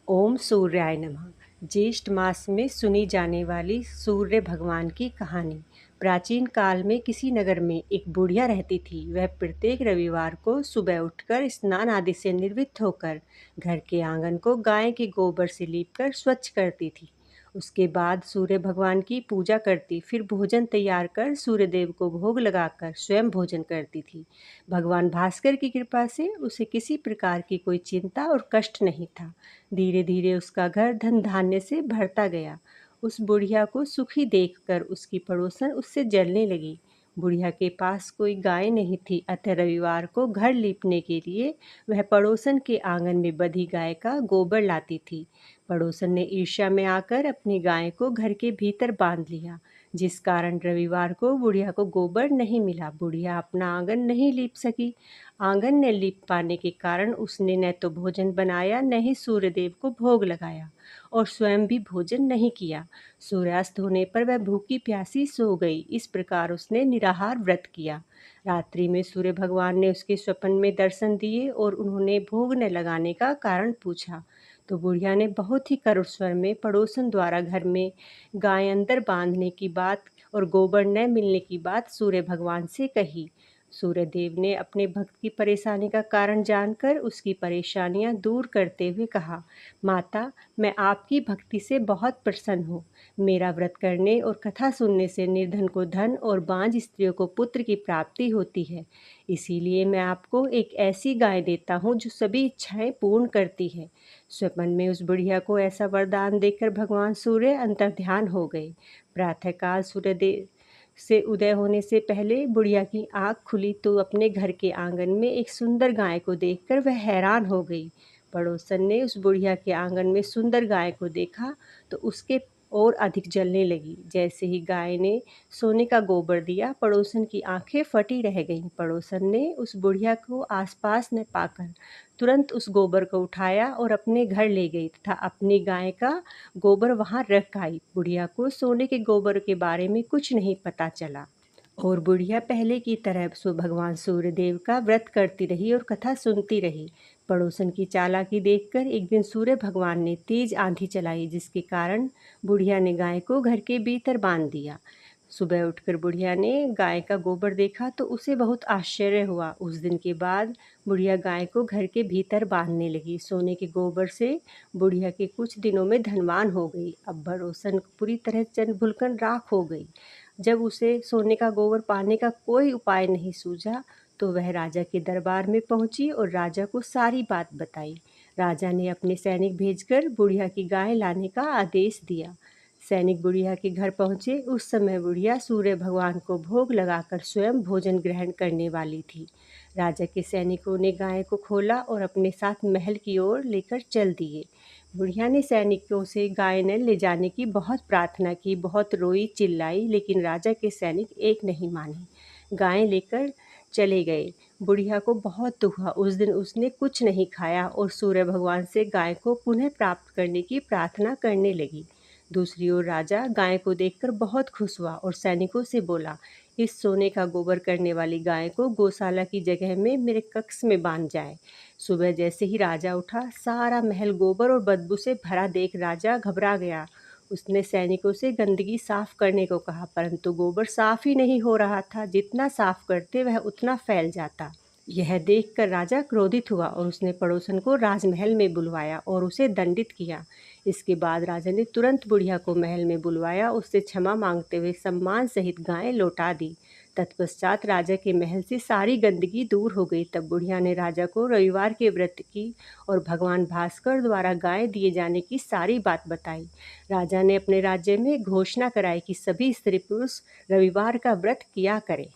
ओम सूर्याय नमः। ज्येष्ठ मास में सुनी जाने वाली सूर्य भगवान की कहानी। प्राचीन काल में किसी नगर में एक बुढ़िया रहती थी। वह प्रत्येक रविवार को सुबह उठकर स्नान आदि से निर्वृत्त होकर घर के आंगन को गाय के गोबर से लीपकर स्वच्छ करती थी। उसके बाद सूर्य भगवान की पूजा करती, फिर भोजन तैयार कर सूर्य देव को भोग लगाकर स्वयं भोजन करती थी। भगवान भास्कर की कृपा से उसे किसी प्रकार की कोई चिंता और कष्ट नहीं था। धीरे धीरे उसका घर धन धान्य से भरता गया। उस बुढ़िया को सुखी देखकर उसकी पड़ोसन उससे जलने लगी। बुढ़िया के पास कोई गाय नहीं थी, अतः रविवार को घर लीपने के लिए वह पड़ोसन के आंगन में बंधी गाय का गोबर लाती थी। पड़ोसन ने ईर्ष्या में आकर अपनी गाय को घर के भीतर बांध लिया, जिस कारण रविवार को बुढ़िया को गोबर नहीं मिला। बुढ़िया अपना आंगन नहीं लीप सकी। आंगन न लीप पाने के कारण उसने न तो भोजन बनाया, न ही सूर्यदेव को भोग लगाया और स्वयं भी भोजन नहीं किया। सूर्यास्त होने पर वह भूखी प्यासी सो गई। इस प्रकार उसने निराहार व्रत किया। रात्रि में सूर्य भगवान ने उसके स्वप्न में दर्शन दिए और उन्होंने भोग न लगाने का कारण पूछा। तो बुढ़िया ने बहुत ही करुण स्वर में पड़ोसन द्वारा घर में गाय अंदर बांधने की बात और गोबर न मिलने की बात सूर्य भगवान से कही। सूर्यदेव ने अपने भक्त की परेशानी का कारण जानकर उसकी परेशानियां दूर करते हुए कहा, माता, मैं आपकी भक्ति से बहुत प्रसन्न हूँ। मेरा व्रत करने और कथा सुनने से निर्धन को धन और बांझ स्त्रियों को पुत्र की प्राप्ति होती है। इसीलिए मैं आपको एक ऐसी गाय देता हूँ जो सभी इच्छाएं पूर्ण करती है। स्वप्न में उस बुढ़िया को ऐसा वरदान देकर भगवान सूर्य अंतर्ध्यान हो गए। प्रातःकाल सूर्यदेव से उदय होने से पहले बुढ़िया की आंख खुली तो अपने घर के आंगन में एक सुंदर गाय को देखकर वह हैरान हो गई। पड़ोसन ने उस बुढ़िया के आंगन में सुंदर गाय को देखा तो उसके और अधिक जलने लगी। जैसे ही गाय ने सोने का गोबर दिया, पड़ोसन की आंखें फटी रह गईं। पड़ोसन ने उस बुढ़िया को आसपास न पाकर तुरंत उस गोबर को उठाया और अपने घर ले गई तथा अपनी गाय का गोबर वहां रख आई। बुढ़िया को सोने के गोबर के बारे में कुछ नहीं पता चला और बुढ़िया पहले की तरह भगवान सूर्यदेव का व्रत करती रही और कथा सुनती रही। पड़ोसन की चालाकी देखकर एक दिन सूर्य भगवान ने तेज आंधी चलाई, जिसके कारण बुढ़िया ने गाय को घर के भीतर बांध दिया। सुबह उठकर बुढ़िया ने गाय का गोबर देखा तो उसे बहुत आश्चर्य हुआ। उस दिन के बाद बुढ़िया गाय को घर के भीतर बांधने लगी। सोने के गोबर से बुढ़िया के कुछ दिनों में धनवान हो गई। अब पड़ोसन पूरी तरह चन भुलकर राख हो गई। जब उसे सोने का गोबर पाने का कोई उपाय नहीं सूझा तो वह राजा के दरबार में पहुंची और राजा को सारी बात बताई। राजा ने अपने सैनिक भेजकर बुढ़िया की गाय लाने का आदेश दिया। सैनिक बुढ़िया के घर पहुंचे। उस समय बुढ़िया सूर्य भगवान को भोग लगाकर स्वयं भोजन ग्रहण करने वाली थी। राजा के सैनिकों ने गाय को खोला और अपने साथ महल की ओर लेकर चल दिए। बुढ़िया ने सैनिकों से गाय न ले जाने की बहुत प्रार्थना की, बहुत रोई चिल्लाई, लेकिन राजा के सैनिक एक नहीं माने। गाय लेकर चले गए। बुढ़िया को बहुत दुख हुआ। उस दिन उसने कुछ नहीं खाया और सूर्य भगवान से गाय को पुनः प्राप्त करने की प्रार्थना करने लगी। दूसरी ओर राजा गाय को देखकर बहुत खुश हुआ और सैनिकों से बोला, इस सोने का गोबर करने वाली गाय को गौशाला की जगह में मेरे कक्ष में बांध जाए। सुबह जैसे ही राजा उठा, सारा महल गोबर और बदबू से भरा देख राजा घबरा गया। उसने सैनिकों से गंदगी साफ करने को कहा, परंतु गोबर साफ ही नहीं हो रहा था। जितना साफ करते वह उतना फैल जाता। यह देखकर राजा क्रोधित हुआ और उसने पड़ोसन को राजमहल में बुलवाया और उसे दंडित किया। इसके बाद राजा ने तुरंत बुढ़िया को महल में बुलवाया, उससे क्षमा मांगते हुए सम्मान सहित गाय लौटा दी। तत्पश्चात राजा के महल से सारी गंदगी दूर हो गई। तब बुढ़िया ने राजा को रविवार के व्रत की और भगवान भास्कर द्वारा गाय दिए जाने की सारी बात बताई। राजा ने अपने राज्य में घोषणा कराई कि सभी स्त्री पुरुष रविवार का व्रत किया करें।